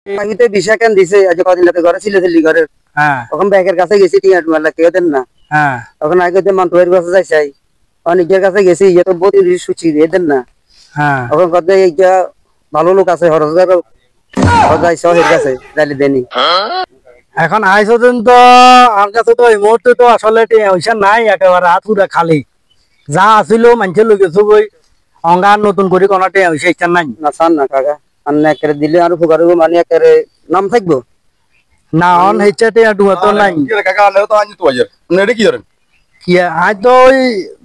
আমি তো ভিসা কেন দিছে আজ কদিন রাতে ঘরে ছিল ছিলি ঘরে তখন ব্যাংকের কাছে গেছি টিয়া টুয়ালা কেউ দেন না তখন আগে তো মান্টুয়ের কাছে যাইছাই অনেকের কাছে গেছি ইয়ে তো বহুত সুচি দিয়ে দেন না তখন কত এইটা ভালো লোক আছে হরজগার যাই শহরের কাছে যাইলে দেনি এখন আইসো দিন তো আমার কাছে তো এই মুহূর্তে তো আসলে পয়সা নাই একেবারে হাত পুরা খালি যা আছিল মানুষের লোক গেছো বই অঙ্গার নতুন করে কোনো পয়সা ইচ্ছা নাই না চান না কাকা আন্না একেবারে দিলে আর ফুকার মানে একেবারে নাম থাকবো না অন হেচ্ছা টিয়া ডুয়া তো নাই কাকা আনলে তো আনি তো আইয়ার আপনি কি করেন কি আজ তো ওই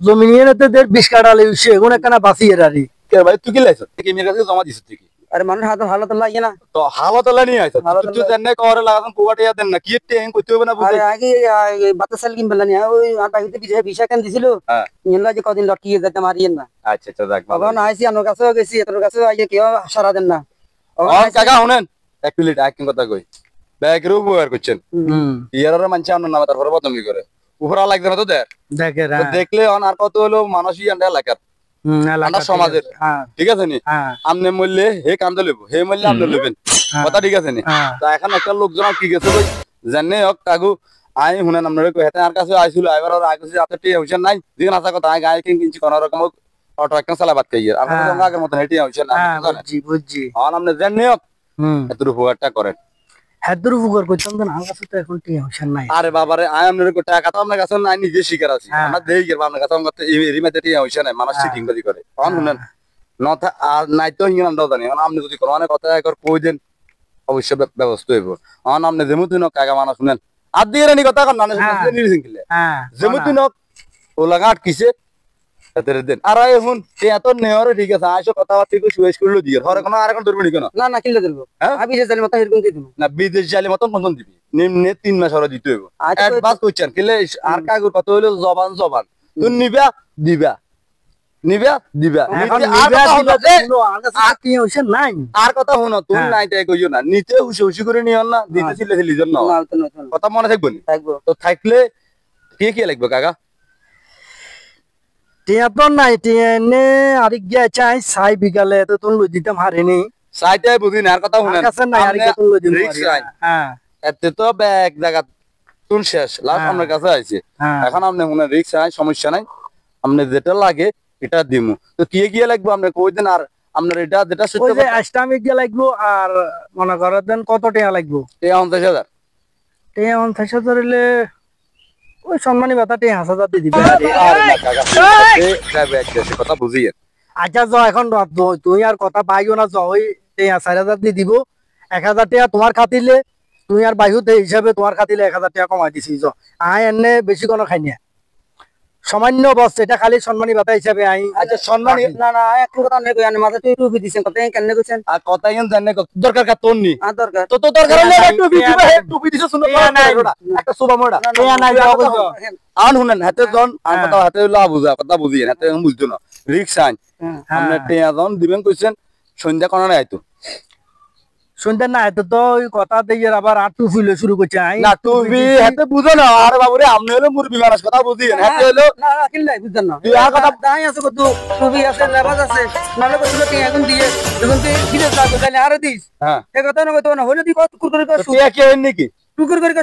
জমিনের 20 কাটা লইছে এগুন একখানা বাসি এরারি কে ভাই তুই কি লাইছ কি মেয়ের কাছে জমা দিছিস তুই আরে মানুষ হাত হালত লাগে না তো হালত লাগনি আইছ তুই জাননে করে লাগান কুয়াটিয়া দেন না কি টেন কইতে হবে না বুঝে আরে আগে বাতাসাল কিন বেলানি ওই আর বাকিতে ভিসা কেন দিছিল নিলা যে কদিন লটকিয়ে যেতে মারিয়েন না আচ্ছা আচ্ছা যাক বাবা না আইছি আমার কাছেও গেছি তোর কাছেও আইয়ে কেউ সারা দেন না কাকা শুনেন এক মিনিট এক কথা কই ব্যাগের উপকার করছেন ইয়ার মানছে আন্ন নামে তারপরে বদনামি করে উপরা লাগবে না তো দেখে দেখলে আর কত হলো মানুষই আন্ডা এলাকার সমাজের ঠিক আছে নি আমনে মূল্যে হে কান্দে লইব হে মূল্যে আমনে লইবেন কথা ঠিক আছে নি তা এখন একটা লোকজন কি গেছে ভাই জানে হোক কাকু আই শুনেন আপনারা কই হেতে আর কাছে আইছিল আইবার আর আইছে আপনি টি হইছেন নাই দিন আসা কথা আই গায় কিনছি কোন রকম অটো একটা চালাবাত কাইয়ার আমরা তো আগের মত হেটি হইছেন না বুঝছি আর আপনি জানে হোক এত উপকারটা করেন হেদুর উপকার করছেন তো আমার কাছে তো এখন টি হইছেন নাই আরে বাবারে আই আপনার কো টাকা তো আপনার কাছে নাই নিজে শিকার আছে আমরা দেই গেল আপনার কাছে আমরা এরিমাতে টি হইছেন নাই মানুষ সিটিং বাদি করে কোন শুনেন নথা আর নাই তো হিন আমরা জানি আপনি যদি কোন মানে কথা একবার কই দেন অবশ্যই ব্যবস্থা হইব আর আপনি যেমুতিন কাকা মানুষ শুনেন আর দিয়ে নি কথা কোন না শুনেন নিরিসিং কিলে যেমুতিন ও লাগা আটকিছে এতরে দেন আর এখন এত নেওয়ারে ঠিক আছে আইসো কথা বাতি কো সুয়েশ করলো দিয়ে হরে কোন আর কোন ধরবনি কেন না না কিলে দেব আমি যে জানি মত এরকম দিই না বিদেশ জালি মতন মতন দিবি নিম্নে 3 মাস হরে দিতে হইব অ্যাডভান্স কইছেন কিলে আর কাগজ কত হইলো জবান জবান তুই নিবা দিবা নিবা দিবা আর কথা শুনো তুমি নাই তাই কইও না নিতে হুশি হুশি করে নিও না দিতে ছিলে ছিলি জন্য কথা মনে থাকবো নি তো থাকলে কি লাগবে কাকা টিয়া তো নাই টিয়া নে আর গিয়া চাই সাই বিকালে তো তুমি লই দিতাম হারেনি সাইতে বুঝি না আর কথা শুনেন কাছে নাই আর কি তুমি লই দিন হ্যাঁ এতে তো ব্যাগ জায়গা তুন শেষ লাস্ট আমার কাছে আইছে এখন আপনি মনে রিস্ক নাই সমস্যা নাই আপনি যেটা লাগে এটা দিমু তো কি লাগবে আপনি কই দেন আর আপনার এটা যেটা ওই যে আস্টামিক গিয়া লাগবো আর মনে করেন দেন কত টাকা লাগবো 59000 59000 হইলে ওই সম্মানী ভাতা 5000 দিয়ে দিবে আর না কাকা যাবে একদম কথা বুঝিয়ে আচ্ছা যাও এখন তুই আর কথা পাইও না যাও ওই 4000 দিয়ে দিব 1000 টাকা তোমার খাতিলে তুই আর বাইহুতে হিসাবে তোমার খাতিলে 1000 টাকা কমাই দিছি যাও আই এনে বেশি কোনো খাই না সামান্য বস এটা খালি সম্মানী ভাতা হিসাবে আই আচ্ছা সম্মানী না না এক কথা নেই কই আনে মাথা তুই টুপি দিছেন কথা কেন কইছেন আর কথা কেন জানে দরকার কা তোর নি আর দরকার তো দরকার হলে টুপি দিবা হে টুপি দিছ শুনো একটা সুবা মোড়া এ নাই যাও আন শুনেন হাতে জন আর কথা হাতে লা বুঝা কথা বুঝিয়ে হাতে বুঝতো না রিক্স আইন আপনি টিয়া জন দিবেন কইছেন সন্ধ্যা কোন না আইতো সন্ধ্যা না এত তো ওই কথা দিয়ে আবার আর টুপি লে শুরু করছে আই না টুপি হাতে বুঝো না আরে বাবুরে আপনি হলো মুরবি মানুষ কথা বুঝিয়ে হাতে হলো না কিল নাই বুঝছেন না তুই আর কথা দাই আছে কত টুপি আছে লেবাস আছে নালে কত তুই এখন দিয়ে যখন তুই কিনে যাবে তাহলে আর দিস হ্যাঁ এই কথা না কইতো না হইলো তুই কত কুরকুরে কর তুই কি হন নাকি টুকুর করে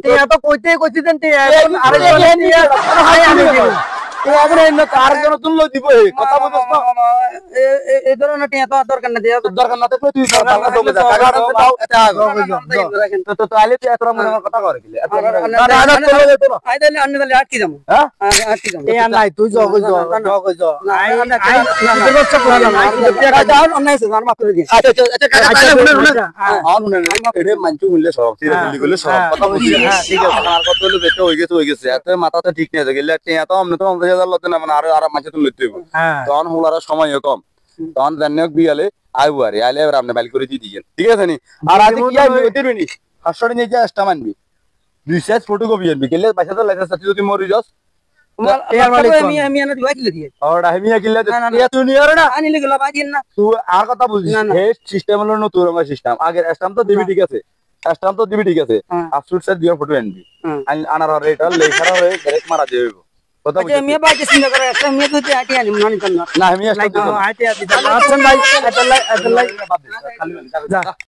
টিয়া তো কইতে দেন টিয়া এখন আরে নিয়ে হাই আমি দিব তুই আবার এন্ন কার জন্য তুই লই দিব কথা বুঝছ না এই ধরনের টিয়া তো দরকার না দিয়া দরকার না থাকলে তুই টাকা দাও এটা তো তাহলে তুই এত মনে কথা করে গেলে আই তাহলে অন্য তাহলে আটকি যাবো হ্যাঁ আটকি যাবো টিয়া নাই তুই যাও যাও আই ব্যবস্থা করে না টাকা দাও অন্য এসে জান মাফ করে দিন আচ্ছা শুনে আর শুনে এরে মানচু মিললে সব ঠিক আছে গেলে সব কথা বুঝি হ্যাঁ ঠিক আছে আর কত হলো বেটা হয়ে গেছে এত মাথাটা ঠিক নেই গেলে টিয়া তো আমরা তো 50000 লতে না মানে আর মাঝে তুমি লইতে হইব তখন হলার সময় কম তখন জানিও বিয়ালে আইবারে আইলে এবার আপনি বাইল করে দিয়ে ঠিক আছে নি আর আজ কি আইবি ওদের নি হাসড়ে নিয়ে যা আসটা মানবি রিসার্চ ফটোকপি আনবি গেলে 25000 লাইসেন্স সাথে যদি মরি যাস টিয়ার মালিক আমি আনা দিবা কিলে দিয়ে আর হামিয়া কিলে দিয়া তুই নিয়ার না আনিলে গলা বাজিন না তুই আর কথা বুঝিস হে সিস্টেম হলো নতুন রকম সিস্টেম আগের স্টাম তো দিবি ঠিক আছে স্টাম তো দিবি ঠিক আছে আপসুট স্যার দিয়া ফটো আনবি আনার রেট লেখার হয়ে ডাইরেক্ট মারা দেবে কথা বুঝিস আমি বাইকে চিন্তা করে একটা আমি তো আইটি আনি মানি না আমি আইটি আইটি আচ্ছা ভাই এটা লাই খালি যা